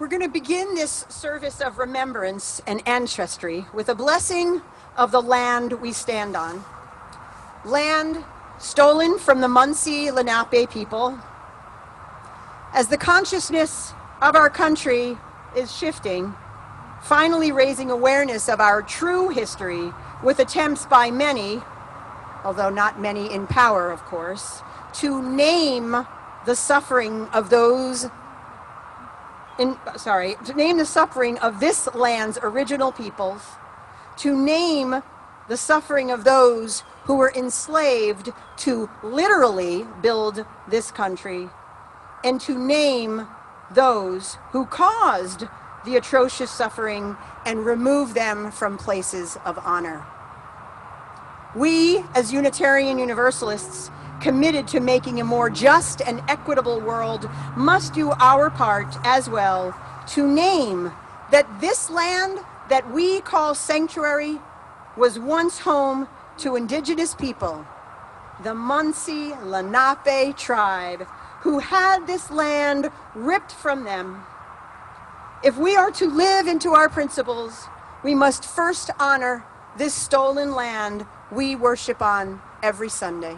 We're going to begin this service of remembrance and ancestry with a blessing of the land we stand on. Land stolen from the Munsee Lenape people. As the consciousness of our country is shifting, finally raising awareness of our true history with attempts by many, although not many in power, of course, to name the suffering of those to name the suffering of this land's original peoples, to name the suffering of those who were enslaved to literally build this country, and to name those who caused the atrocious suffering and remove them from places of honor. We, as Unitarian Universalists, committed to making a more just and equitable world, must do our part as well to name that this land that we call sanctuary was once home to indigenous people, the Munsee Lenape tribe, who had this land ripped from them. If we are to live into our principles, we must first honor this stolen land we worship on every Sunday.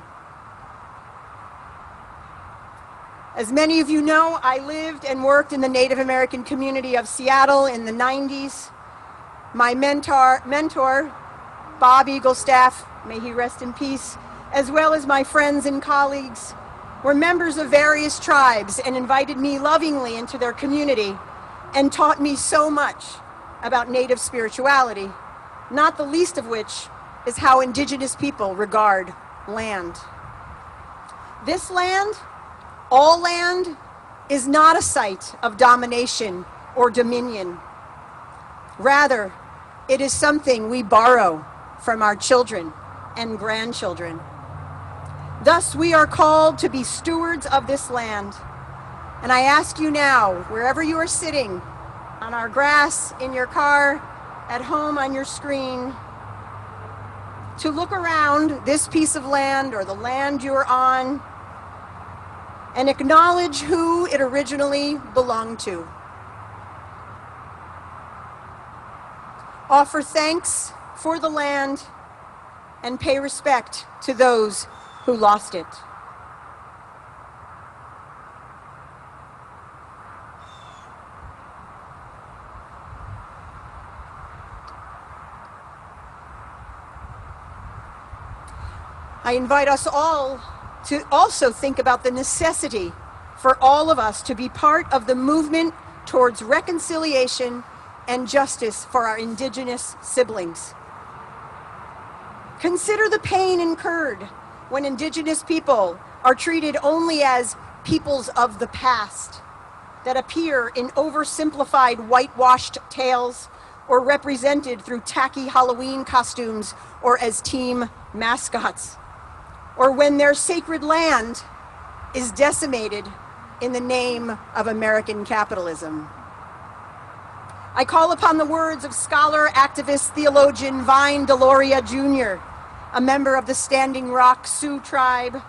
As many of you know, I lived and worked in the Native American community of Seattle in the 90s. My mentor, Bob Eaglestaff, may he rest in peace, as well as my friends and colleagues, were members of various tribes and invited me lovingly into their community and taught me so much about Native spirituality, not the least of which is how indigenous people regard land. This land, all land, is not a site of domination or dominion. Rather, it is something we borrow from our children and grandchildren. Thus, we are called to be stewards of this land. And I ask you now, wherever you are sitting, on our grass, in your car, at home on your screen, to look around this piece of land or the land you're on and acknowledge who it originally belonged to. Offer thanks for the land and pay respect to those who lost it. I invite us all to also think about the necessity for all of us to be part of the movement towards reconciliation and justice for our indigenous siblings. Consider the pain incurred when indigenous people are treated only as peoples of the past that appear in oversimplified whitewashed tales or represented through tacky Halloween costumes or as team mascots, or when their sacred land is decimated in the name of American capitalism. I call upon the words of scholar, activist, theologian Vine Deloria Jr., a member of the Standing Rock Sioux tribe.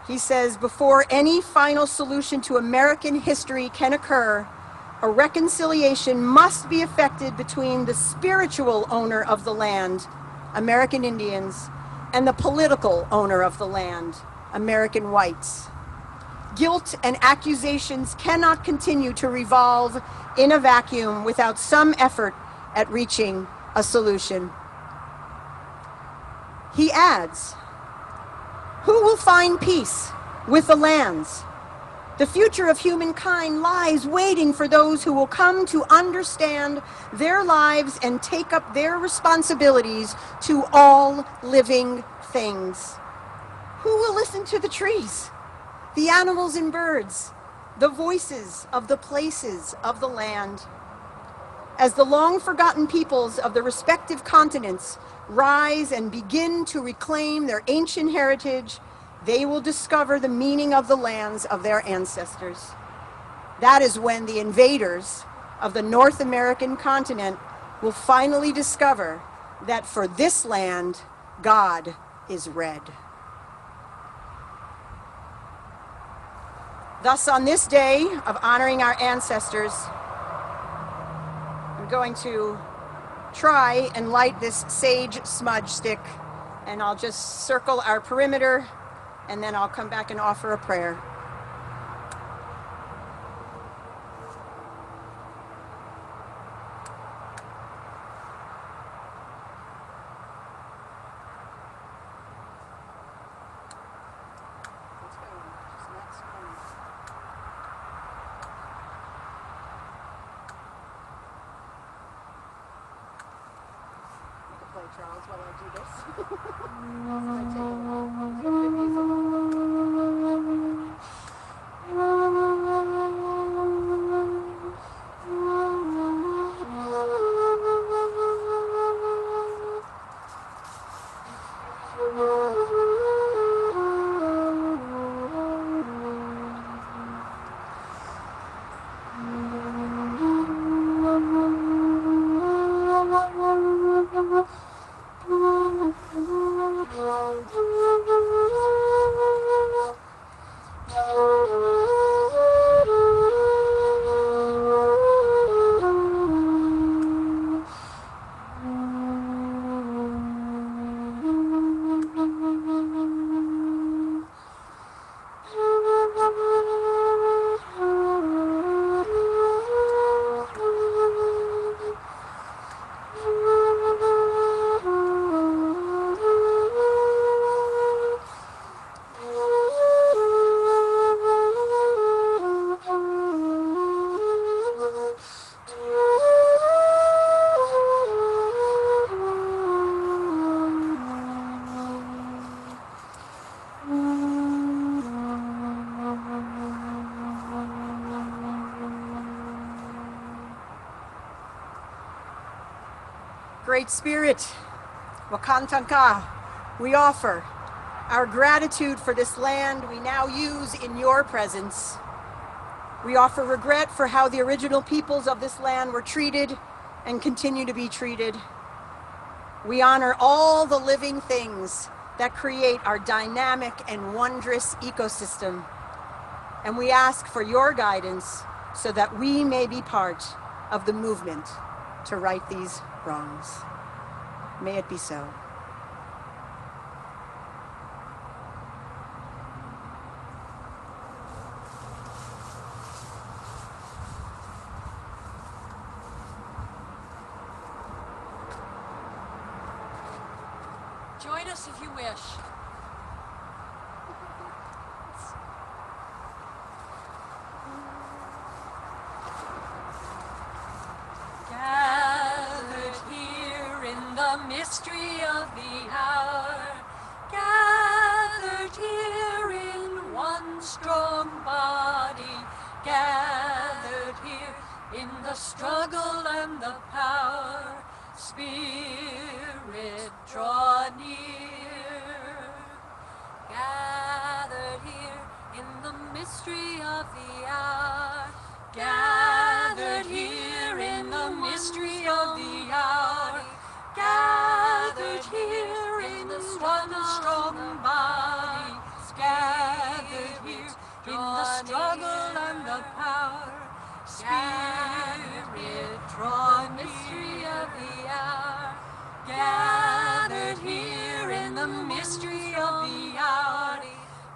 He says, before any final solution to American history can occur, a reconciliation must be effected between the spiritual owner of the land, American Indians, and the political owner of the land, American whites. Guilt and accusations cannot continue to revolve in a vacuum without some effort at reaching a solution. He adds, who will find peace with the lands? The future of humankind lies waiting for those who will come to understand their lives and take up their responsibilities to all living things. Who will listen to the trees, the animals and birds, the voices of the places of the land? As the long-forgotten peoples of the respective continents rise and begin to reclaim their ancient heritage, they will discover the meaning of the lands of their ancestors. That is when the invaders of the North American continent will finally discover that for this land, God is red. Thus, on this day of honoring our ancestors, I'm going to try and light this sage smudge stick, and I'll just circle our perimeter, and then I'll come back and offer a prayer. Charles, while I do this. I take a Great Spirit, Wakantanka, we offer our gratitude for this land we now use in your presence. We offer regret for how the original peoples of this land were treated and continue to be treated. We honor all the living things that create our dynamic and wondrous ecosystem. And we ask for your guidance so that we may be part of the movement to right these wrongs. May it be so. Join us if you wish. Gathered here in the mystery of the hour, gathered here in one strong body, gathered here in the struggle and the power. Spirit, draw near. Gathered here in the mystery of the hour. Gathered here in the mystery of the hour. Gathered here in the one strong body. Gathered here in the struggle and the power. Spirit, draw mystery of the hour. Gathered here in the mystery of the hour.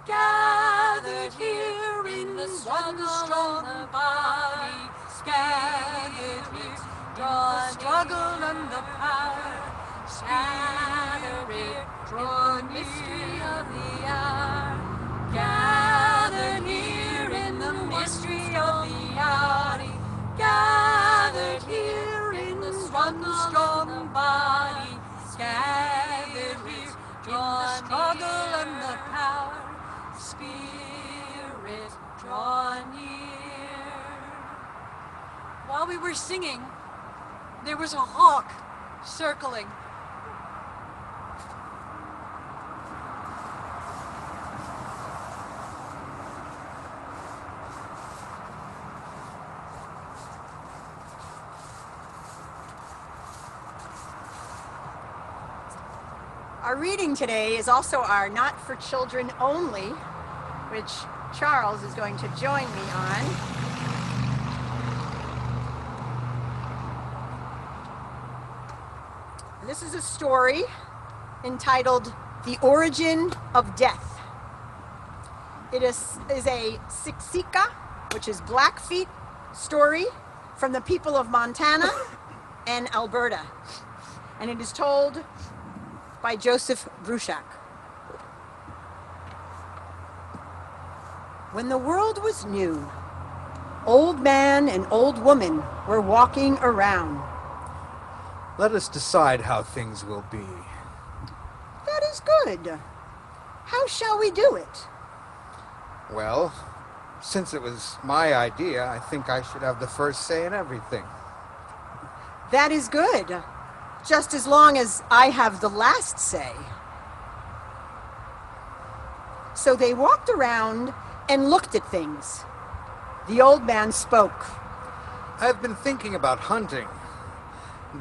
Gathered here in the one strong body. Gathered here in the struggle and the power. Spirit, draw mystery of the hour. Gathered here in the mystery of the hour. Gathered here in the one strong body. Gathered here in the struggle and the power. Spirit, draw near. While we were singing, there was a hawk circling. Our reading today is also our Not for Children Only, which Charles is going to join me on. This is a story entitled The Origin of Death. It is a Siksika, which is Blackfeet story from the people of Montana and Alberta. And it is told by Joseph Bruchac. When the world was new, old man and old woman were walking around. Let us decide how things will be. That is good. How shall we do it? Well, since it was my idea, I think I should have the first say in everything. That is good, just as long as I have the last say. So they walked around and looked at things. The old man spoke. I've been thinking about hunting.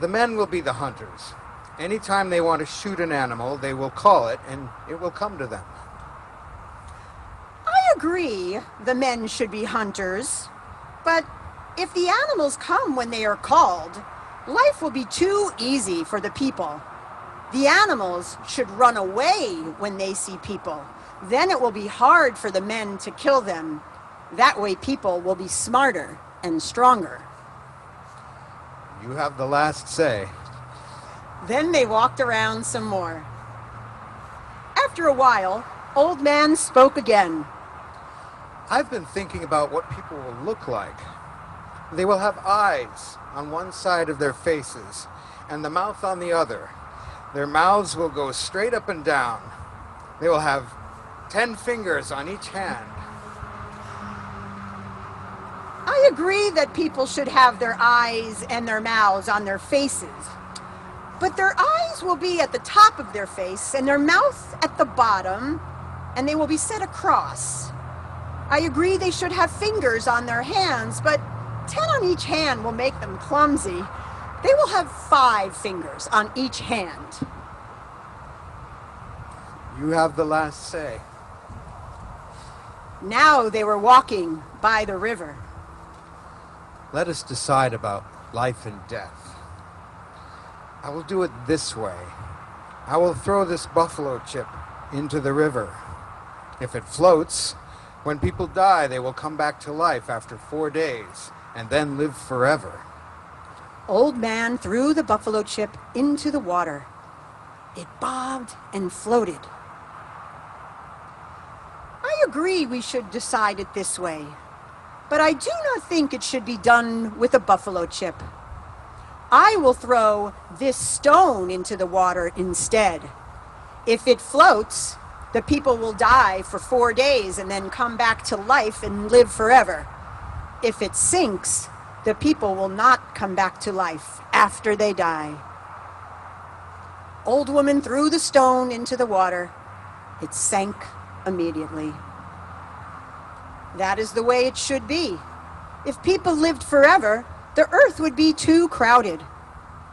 The men will be the hunters. Anytime they want to shoot an animal, they will call it, and it will come to them. I agree the men should be hunters, but if the animals come when they are called, life will be too easy for the people. The animals should run away when they see people. Then it will be hard for the men to kill them. That way people will be smarter and stronger. You have the last say. Then they walked around some more. After a while, old man spoke again. I've been thinking about what people will look like. They will have eyes on one side of their faces and the mouth on the other. Their mouths will go straight up and down. They will have 10 fingers on each hand. I agree that people should have their eyes and their mouths on their faces. But their eyes will be at the top of their face and their mouth at the bottom, and they will be set across. I agree they should have fingers on their hands, but 10 on each hand will make them clumsy. They will have 5 fingers on each hand. You have the last say. Now they were walking by the river. Let us decide about life and death. I will do it this way. I will throw this buffalo chip into the river. If it floats, when people die, they will come back to life after 4 days and then live forever. Old man threw the buffalo chip into the water. It bobbed and floated. I agree we should decide it this way, but I do not think it should be done with a buffalo chip. I will throw this stone into the water instead. If it floats, the people will die for 4 days and then come back to life and live forever. If it sinks, the people will not come back to life after they die. Old woman threw the stone into the water. It sank immediately. That is the way it should be. If people lived forever, the earth would be too crowded.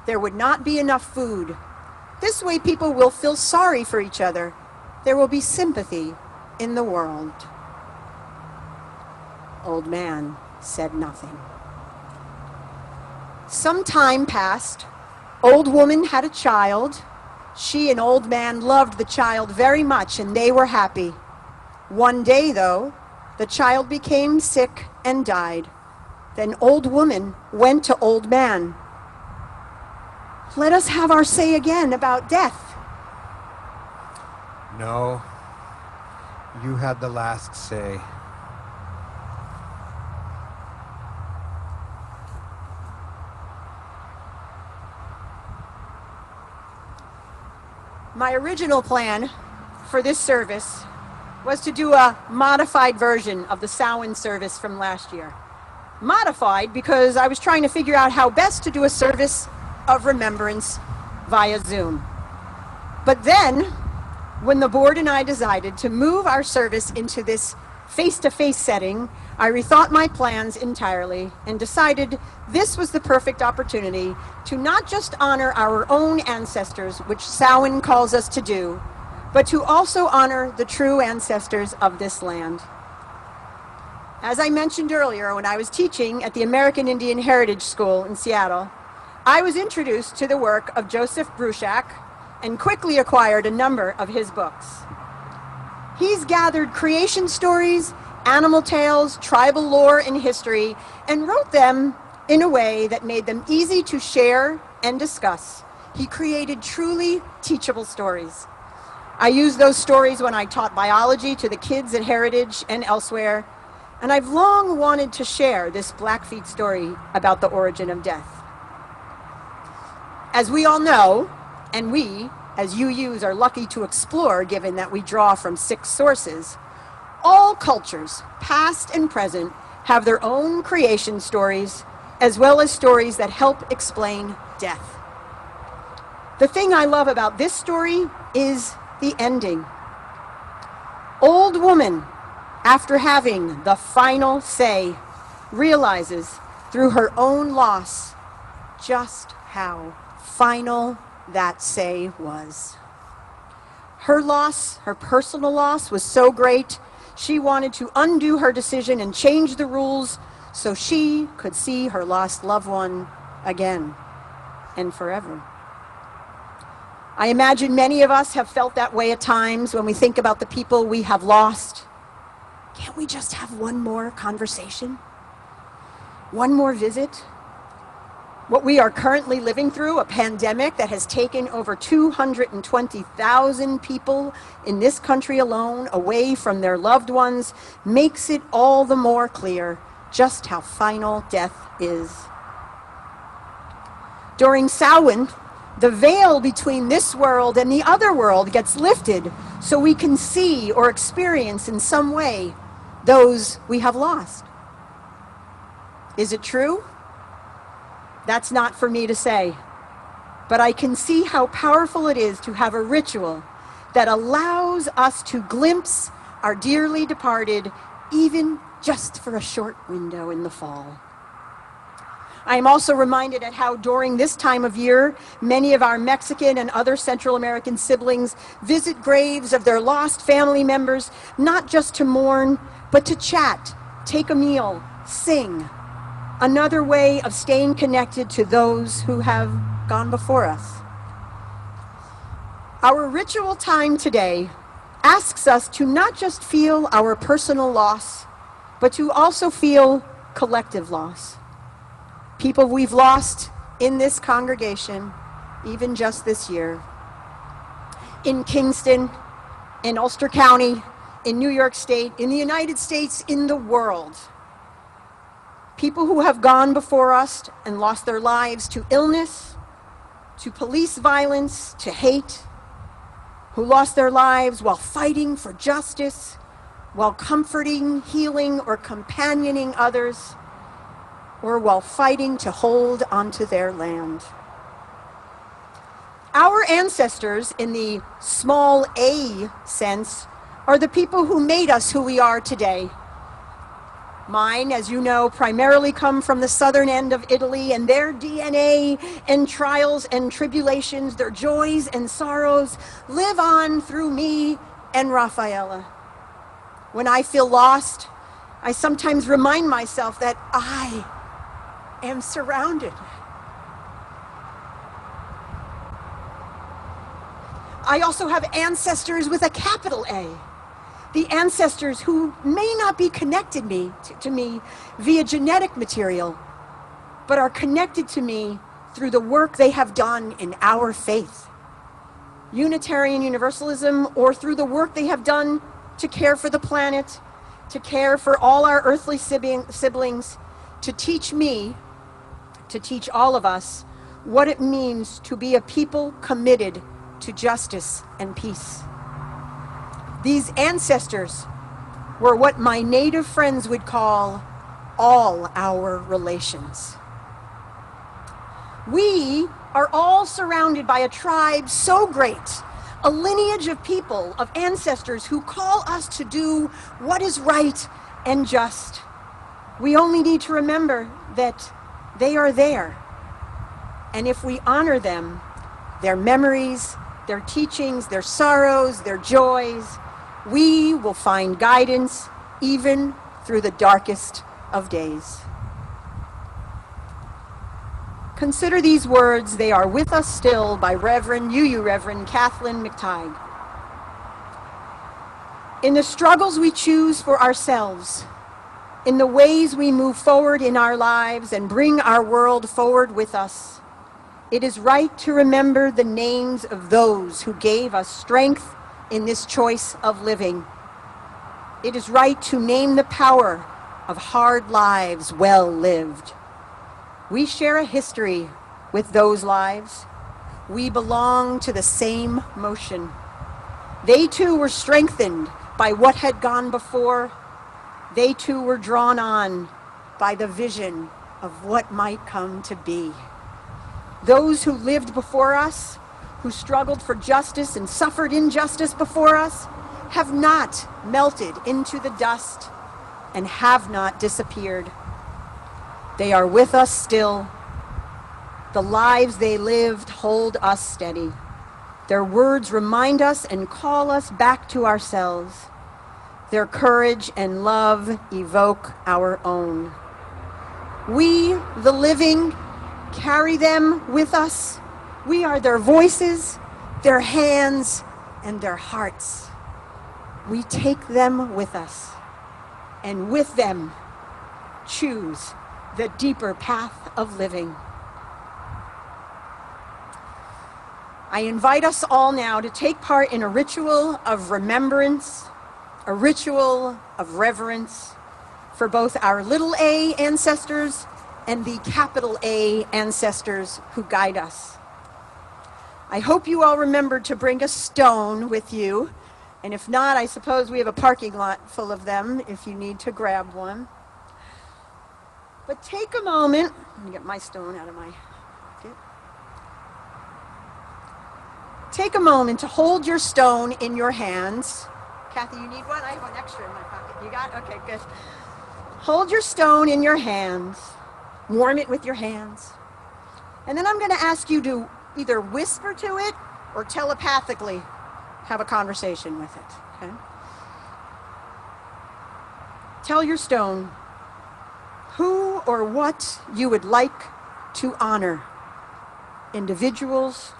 There would not be enough food. This way people will feel sorry for each other. There will be sympathy in the world. Old man said nothing. Some time passed. Old woman had a child. She and old man loved the child very much, and they were happy. One day, though, the child became sick and died. Then old woman went to old man. Let us have our say again about death. No, you had the last say. My original plan for this service was to do a modified version of the Samhain service from last year. Modified because I was trying to figure out how best to do a service of remembrance via Zoom. But then, when the board and I decided to move our service into this face-to-face setting, I rethought my plans entirely and decided this was the perfect opportunity to not just honor our own ancestors, which Samhain calls us to do, but to also honor the true ancestors of this land. As I mentioned earlier, when I was teaching at the American Indian Heritage School in Seattle, I was introduced to the work of Joseph Bruchac and quickly acquired a number of his books. He's gathered creation stories, animal tales, tribal lore, and history, and wrote them in a way that made them easy to share and discuss. He created truly teachable stories. I used those stories when I taught biology to the kids at Heritage and elsewhere, and I've long wanted to share this Blackfeet story about the origin of death. As we all know, and we, as UUs, are lucky to explore given that we draw from 6 sources, all cultures, past and present, have their own creation stories, as well as stories that help explain death. The thing I love about this story is the ending. Old woman, after having the final say, realizes through her own loss just how final that say was. Her loss, her personal loss, was so great, she wanted to undo her decision and change the rules so she could see her lost loved one again and forever. I imagine many of us have felt that way at times when we think about the people we have lost. Can't we just have one more conversation? One more visit? What we are currently living through, a pandemic that has taken over 220,000 people in this country alone away from their loved ones, makes it all the more clear just how final death is. During Samhain, the veil between this world and the other world gets lifted so we can see or experience in some way those we have lost. Is it true? That's not for me to say, but I can see how powerful it is to have a ritual that allows us to glimpse our dearly departed, even just for a short window in the fall. I am also reminded at how during this time of year, many of our Mexican and other Central American siblings visit graves of their lost family members, not just to mourn, but to chat, take a meal, sing. Another way of staying connected to those who have gone before us. Our ritual time today asks us to not just feel our personal loss, but to also feel collective loss. People we've lost in this congregation, even just this year. In Kingston, in Ulster County, in New York State, in the United States, in the world. People who have gone before us and lost their lives to illness, to police violence, to hate, who lost their lives while fighting for justice, while comforting, healing, or companioning others, or while fighting to hold onto their land. Our ancestors, in the small a sense, are the people who made us who we are today. Mine, as you know, primarily come from the southern end of Italy, and their DNA and trials and tribulations, their joys and sorrows, live on through me and Rafaela. When I feel lost, I sometimes remind myself that I am surrounded. I also have ancestors with a capital A. The ancestors who may not be connected to me via genetic material, but are connected to me through the work they have done in our faith. Unitarian Universalism, or through the work they have done to care for the planet, to care for all our earthly siblings, to teach me, to teach all of us, what it means to be a people committed to justice and peace. These ancestors were what my native friends would call all our relations. We are all surrounded by a tribe so great, a lineage of people, of ancestors who call us to do what is right and just. We only need to remember that they are there. And if we honor them, their memories, their teachings, their sorrows, their joys, we will find guidance even through the darkest of days. Consider these words, They Are With Us Still, by UU Reverend Kathleen McTighe. In the struggles we choose for ourselves, in the ways we move forward in our lives and bring our world forward with us, it is right to remember the names of those who gave us strength in this choice of living. It is right to name the power of hard lives well lived. We share a history with those lives. We belong to the same motion. They too were strengthened by what had gone before. They too were drawn on by the vision of what might come to be. Those who lived before us, who struggled for justice and suffered injustice before us, have not melted into the dust and have not disappeared. They are with us still. The lives they lived hold us steady. Their words remind us and call us back to ourselves. Their courage and love evoke our own. We, the living, carry them with us. We are their voices, their hands, and their hearts. We take them with us, and with them, choose the deeper path of living. I invite us all now to take part in a ritual of remembrance, a ritual of reverence for both our little a ancestors and the capital A ancestors who guide us. I hope you all remembered to bring a stone with you, and if not, I suppose we have a parking lot full of them if you need to grab one. But take a moment, let me get my stone out of my pocket. Take a moment to hold your stone in your hands. Kathy, you need one? I have one extra in my pocket. You got it? Okay, good. Hold your stone in your hands. Warm it with your hands. And then I'm going to ask you to either whisper to it or telepathically have a conversation with it. Okay? Tell your stone who or what you would like to honor. Individuals,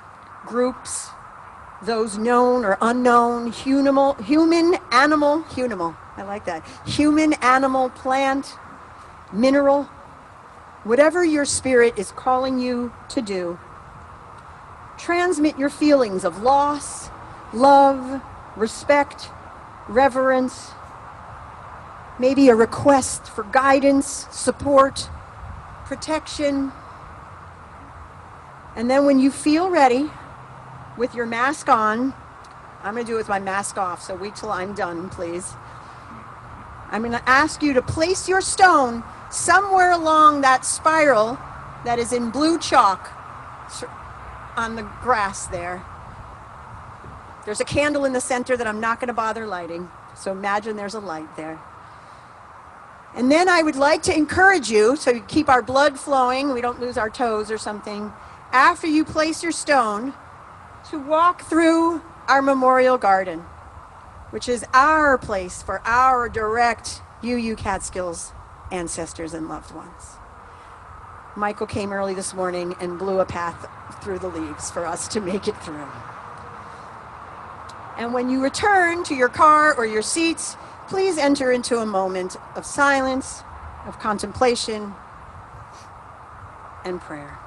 groups, those known or unknown, human, animal, I like that. Human, animal, plant, mineral, whatever your spirit is calling you to do. Transmit your feelings of loss, love, respect, reverence, maybe a request for guidance, support, protection. And then when you feel ready, with your mask on, I'm going to do it with my mask off, so wait till I'm done, please. I'm going to ask you to place your stone somewhere along that spiral that is in blue chalk on the grass there. There's a candle in the center that I'm not going to bother lighting, so imagine there's a light there. And then I would like to encourage you, so you keep our blood flowing, we don't lose our toes or something, after you place your stone, to walk through our memorial garden, which is our place for our direct UU Catskills ancestors and loved ones. Michael came early this morning and blew a path through the leaves for us to make it through. And when you return to your car or your seats, please enter into a moment of silence, of contemplation, and prayer.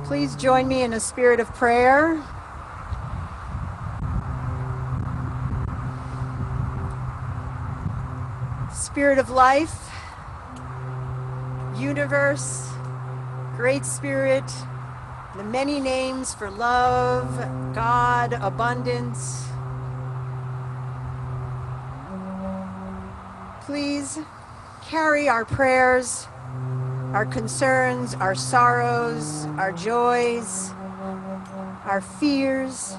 Please join me in a spirit of prayer. Spirit of life, universe, great spirit, the many names for love, God, abundance. Please carry our prayers, our concerns, our sorrows, our joys, our fears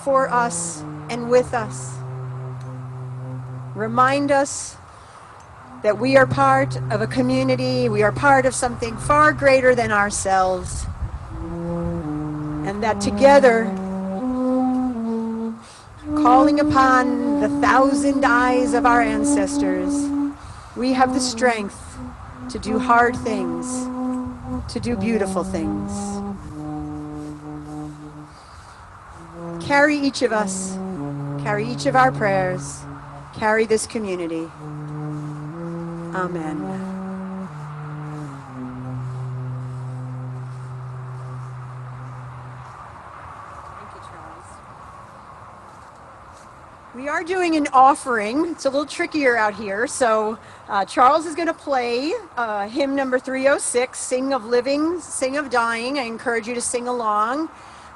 for us and with us. Remind us that we are part of a community, we are part of something far greater than ourselves, and that together, calling upon the 1,000 eyes of our ancestors, we have the strength to do hard things, to do beautiful things. Carry each of us, carry each of our prayers, carry this community. Amen. Thank you, Charles. We are doing an offering. It's a little trickier out here. So Charles is going to play hymn number 306, Sing of Living, Sing of Dying. I encourage you to sing along.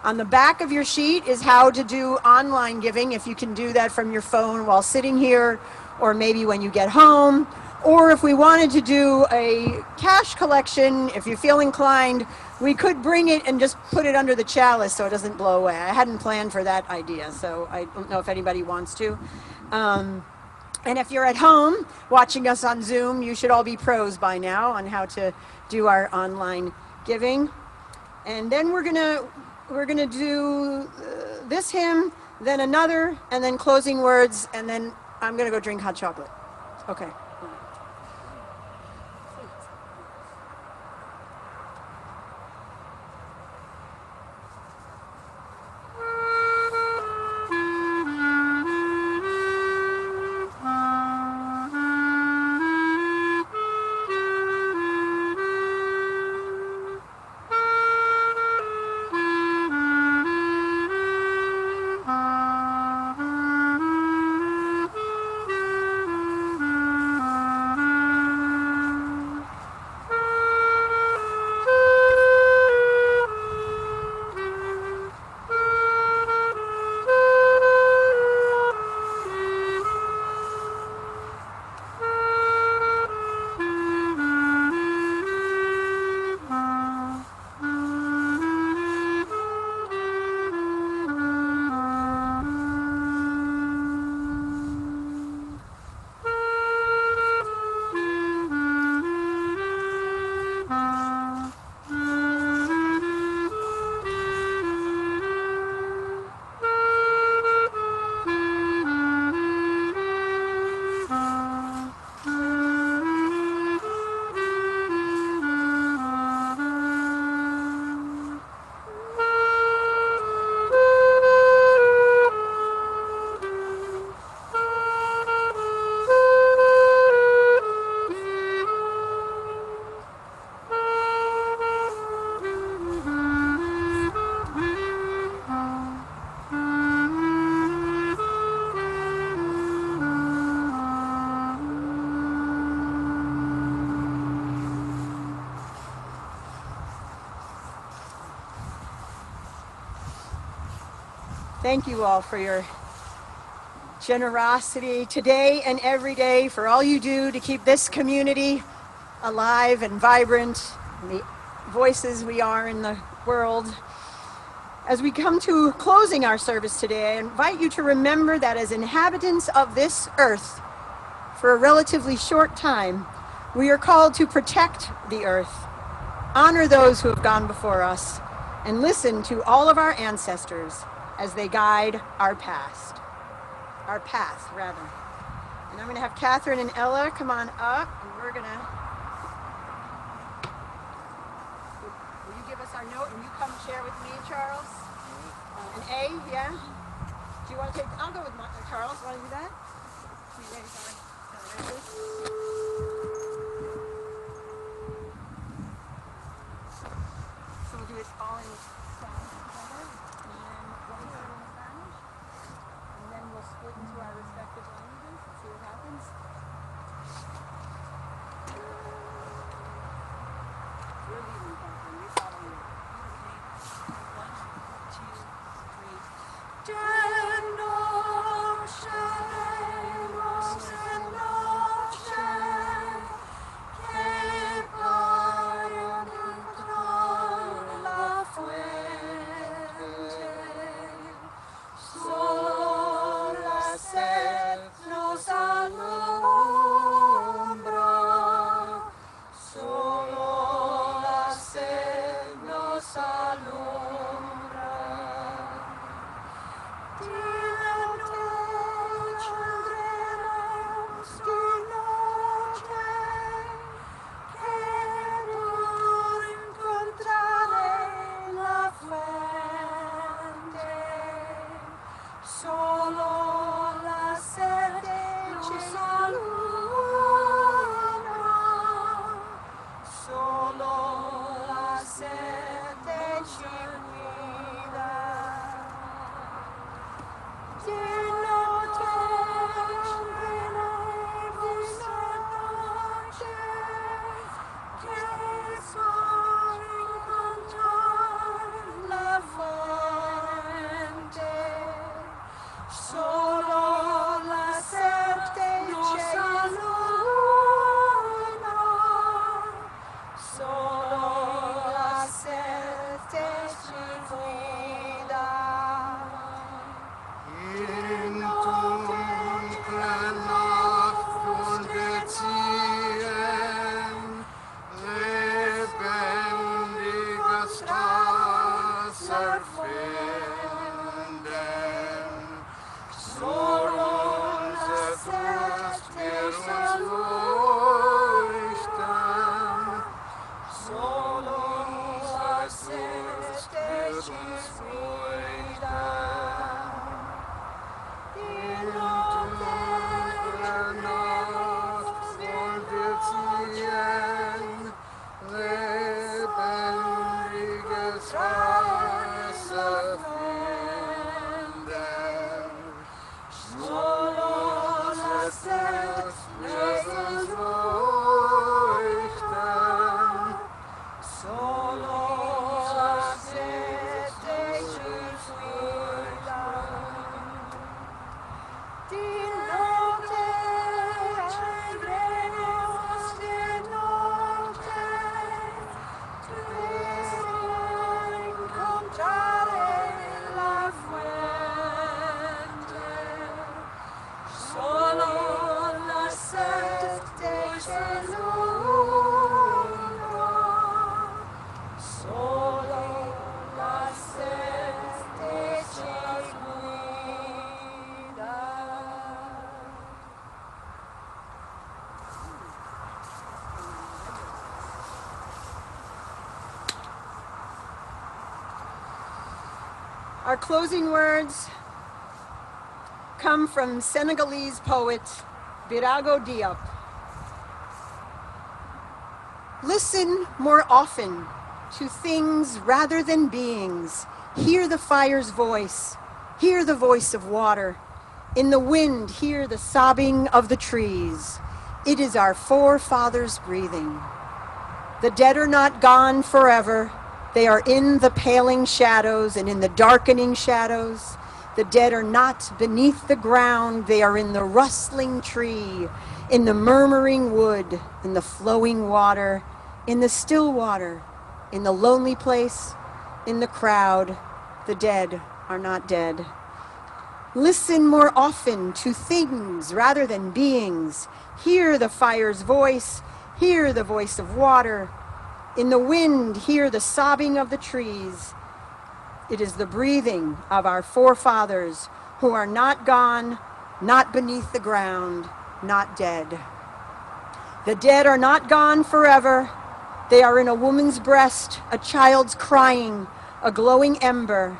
On the back of your sheet is how to do online giving, if you can do that from your phone while sitting here, or maybe when you get home. Or if we wanted to do a cash collection, if you feel inclined, we could bring it and just put it under the chalice so it doesn't blow away. I hadn't planned for that idea, so I don't know if anybody wants to. And if you're at home watching us on Zoom, you should all be pros by now on how to do our online giving. And then we're gonna do this hymn, then another, and then closing words, and then I'm gonna go drink hot chocolate. Okay. Thank you all for your generosity today and every day, for all you do to keep this community alive and vibrant, and the voices we are in the world. As we come to closing our service today, I invite you to remember that as inhabitants of this earth, for a relatively short time, we are called to protect the earth, honor those who have gone before us, and listen to all of our ancestors as they guide our path. And I'm going to have Catherine and Ella come on up, and we're going to... Will you give us our note, and you come share with me, Charles? An A, yeah? Do you want to take... I'll go with Charles. Want to do that? You ready for it? Our closing words come from Senegalese poet Birago Diop. Listen more often to things rather than beings. Hear the fire's voice. Hear the voice of water. In the wind, hear the sobbing of the trees. It is our forefathers breathing. The dead are not gone forever. They are in the paling shadows and in the darkening shadows. The dead are not beneath the ground. They are in the rustling tree, in the murmuring wood, in the flowing water, in the still water, in the lonely place, in the crowd. The dead are not dead. Listen more often to things rather than beings. Hear the fire's voice. Hear the voice of water. In the wind, hear the sobbing of the trees. It is the breathing of our forefathers who are not gone, not beneath the ground, not dead. The dead are not gone forever. They are in a woman's breast, a child's crying, a glowing ember.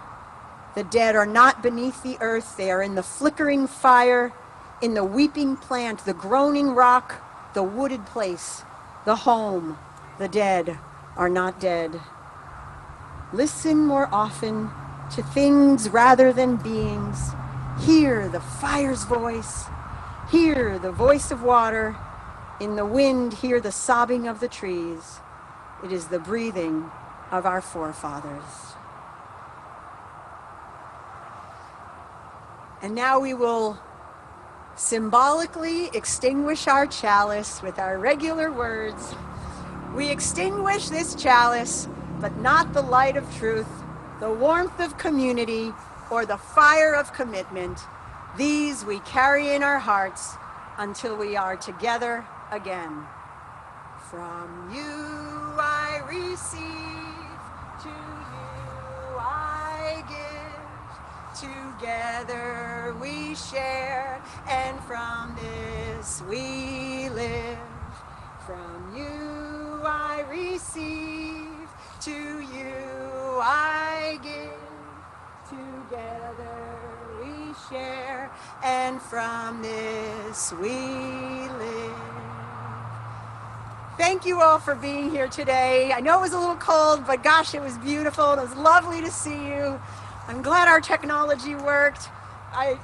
The dead are not beneath the earth. They are in the flickering fire, in the weeping plant, the groaning rock, the wooded place, the home. The dead are not dead. Listen more often to things rather than beings. Hear the fire's voice. Hear the voice of water. In the wind, hear the sobbing of the trees. It is the breathing of our forefathers. And now we will symbolically extinguish our chalice with our regular words. We extinguish this chalice, but not the light of truth, the warmth of community, or the fire of commitment. These we carry in our hearts until we are together again. From you I receive, to you I give. Together we share, and from this we live. From you I receive, to you I give. Together we share, and from this we live. Thank you all for being here today. I know it was a little cold, but gosh, it was beautiful. It was lovely to see you. I'm glad our technology worked.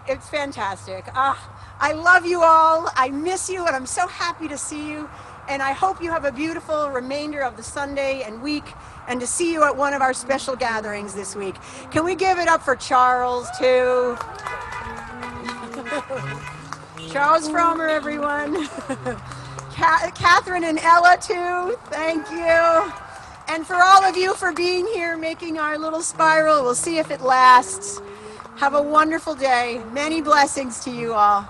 It's fantastic. I love you all. I miss you, and I'm so happy to see you. And I hope you have a beautiful remainder of the Sunday and week, and to see you at one of our special gatherings this week. Can we give it up for Charles, too? Charles Fromer, everyone. Catherine and Ella, too. Thank you. And for all of you for being here, making our little spiral. We'll see if it lasts. Have a wonderful day. Many blessings to you all.